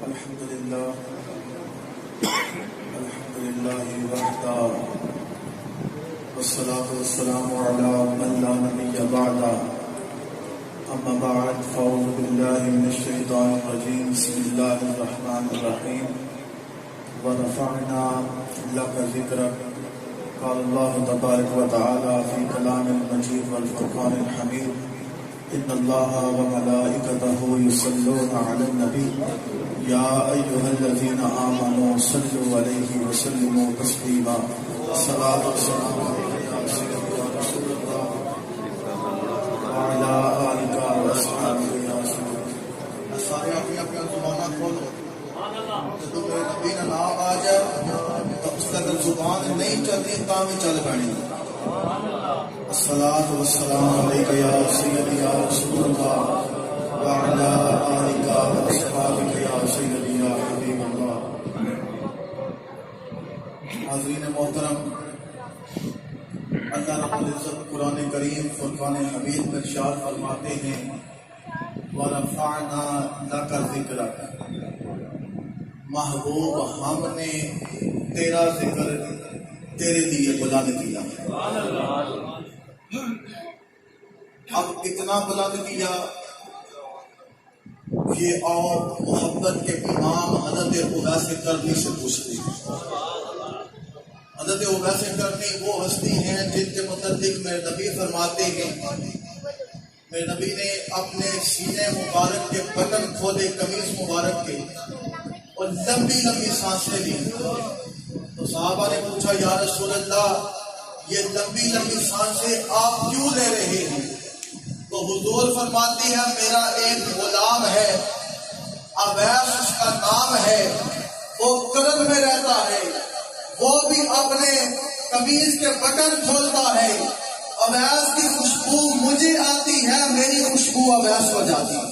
الحمد لله وحده والصلاة والسلام على من لا نبي بعده أما بعد فأعوذ بالله من الشيطان الرجيم بسم الله الرحمن الرحيم ورفعنا لك ذكرك قال الله تبارك وتعالى في كلام المجيد والفرقان الحميد إن الله وملائكته يصلون على النبي يا أيها الذين آمنوا صلوا عليه وسلموا تسليما الصلاة والسلام عليك يا سيدي يا رسول الله وعلى آلك وأصحابك يا سيدي. سارے اپنی اپنی زبانیں کھولو. جب میرے نبی کا نام آ جائے تو اس کا زبان نہیں چلتی تا بھی چل پانی. الصلاۃ والسلام علیک یا سیدی یا رسول اللہ وعلی آلک واصحابک یا سیدی یا حبیب اللہ. حاضرین محترم، اللہ رب العزت قرآن کریم فرقان حمید میں ارشاد فرماتے ہیں وَرَفَعْنَا لَكَ ذِكْرَكَ، محبوب ہم نے تیرا ذکر تیرے لیے بلند کیا. اب اتنا بلند کیا یہ اور محبت کے امام حضرت اویس کرنی سے پوچھتے ہیں. حضرت اویس کرنی وہ ہستی ہیں جن کے متعلق میرے نبی فرماتے ہیں میرے نبی نے اپنے سینے مبارک کے بٹن کھولے قمیص مبارک کے اور لمبی لمبی سانسیں لی. تو صحابہ نے پوچھا یا رسول اللہ یہ لمبی لمبی سانسیں آپ کیوں لے رہے ہیں؟ تو حضور فرماتی ہے میرا ایک غلام ہے اویس اس کا نام ہے، وہ قلب میں رہتا ہے، وہ بھی اپنے قمیص کے بٹن کھولتا ہے. اویس کی خوشبو مجھے آتی ہے، میری خوشبو اویس کو جاتی ہے.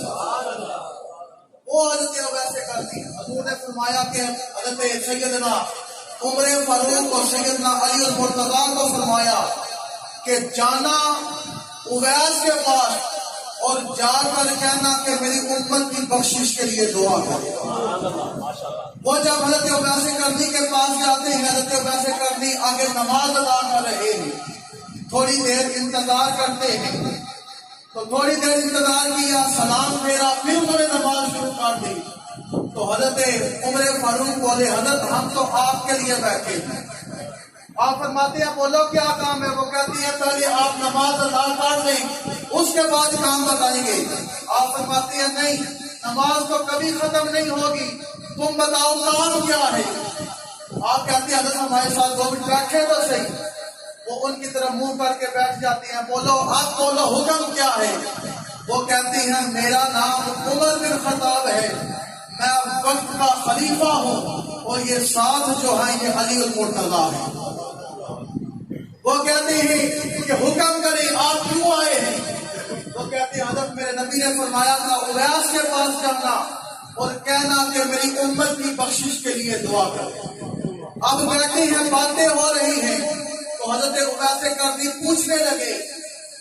وہ حضرت اویس سے کرتی ہے. حضور نے فرمایا کہ حضرت سیدنا عمر فاروق اور سیدنا علی المرتضیٰ کو فرمایا کہ جانا اویس کے پاس اور جا کر کہنا کہ میری امت کی بخشش کے لیے دعا کرے. وہ جب حضرت اویس کرنی کے پاس جاتے ہیں، حضرت اویس کرنی آگے نماز ادا کر رہے ہیں. تھوڑی دیر انتظار کرتے ہیں تو تھوڑی دیر انتظار کیا، سلام پھیرا، پھر انہوں نے نماز شروع کر دی. تو حضرت عمر فاروق بولے حضرت ہم تو آپ کے لیے بیٹھے ہیں. آپ فرماتے ہیں بولو کیا کام ہے؟ وہ کہتی ہے پہلے آپ نماز ادا کر لیں اس کے بعد کام بتائیں گے. آپ فرماتے ہیں نہیں، نماز تو کبھی ختم نہیں ہوگی، تم بتاؤ کام کیا ہے؟ آپ کہتے ہیں حضرت ہمارے ساتھ 2 منٹ بیٹھے تو صحیح. وہ ان کی طرف منہ کر کے بیٹھ جاتی ہیں. بولو اب بولو حکم کیا ہے؟ وہ کہتی ہیں میرا نام عمر بن خطاب ہے، میں وقت کا خلیفہ ہوں اور یہ ساتھ جو ہیں یہ علی المرتضیٰ ہے. وہ کہتے ہیں کہ حکم کریں آپ کیوں آئے ہیں؟ وہ کہتے ہیں حضرت میرے نبی نے فرمایا تھا اویس کے پاس جانا اور کہنا کہ میری امت کی بخشش کے لیے دعا کریں. اب بیٹھے ہیں، باتیں ہو رہی ہیں تو حضرت اویس کرنی پوچھنے لگے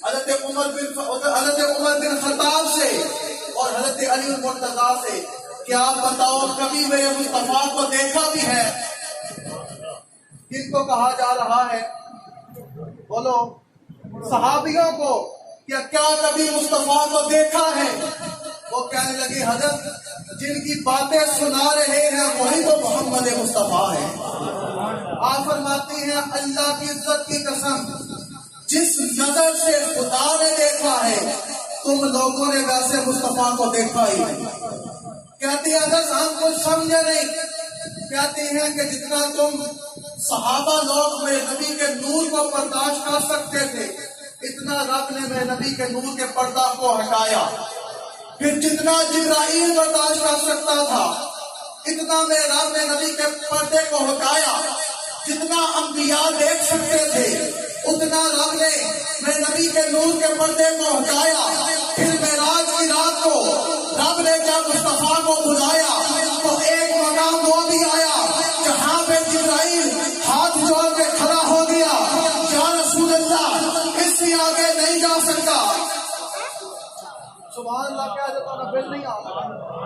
حضرت عمر بن خطاب سے اور حضرت علی المرتضیٰ سے کہ آپ بتاؤ کبھی میرے مصطفیٰ کو دیکھا بھی ہے؟ کن کو کہا جا رہا ہے؟ بولو صحابیوں کو کہ کیا کبھی مصطفیٰ کو دیکھا ہے؟ وہ کہنے لگے حضرت جن کی باتیں سنا رہے ہیں وہی تو محمد مصطفیٰ ہے. آپ فرماتی ہیں اللہ کی عزت کی قسم جس نظر سے خدا نے دیکھا ہے تم لوگوں نے ویسے مصطفیٰ کو دیکھا ہی نہیں. کہتی ہیں اگر ہم کچھ سمجھے نہیں. کہتے ہیں کہ جتنا تم صحابہ لوگ میرے نبی کے نور کو برداشت کر سکتے تھے اتنا رب نے میرے نبی کے نور کے پردہ کو ہٹایا. پھر جتنا جبرائیل برداشت کر سکتا تھا اتنا میرے رب نے نبی کے پردے کو ہٹایا. جتنا انبیاء دیکھ سکتے تھے اتنا رب نے میرے نبی کے نور کے پردے کو ہٹایا. پھر معراج کی رات کو رب نے جب مصطفیٰ کو بلایا تو ایک مقام وہ بھی آیا جہاں پہ جبرائیل ہاتھ جوڑ کے کھڑا ہو گیا یا رسول اللہ اس سے آگے نہیں جا سکتا. سبحان اللہ کہہ دیتا نا بل نہیں آتا.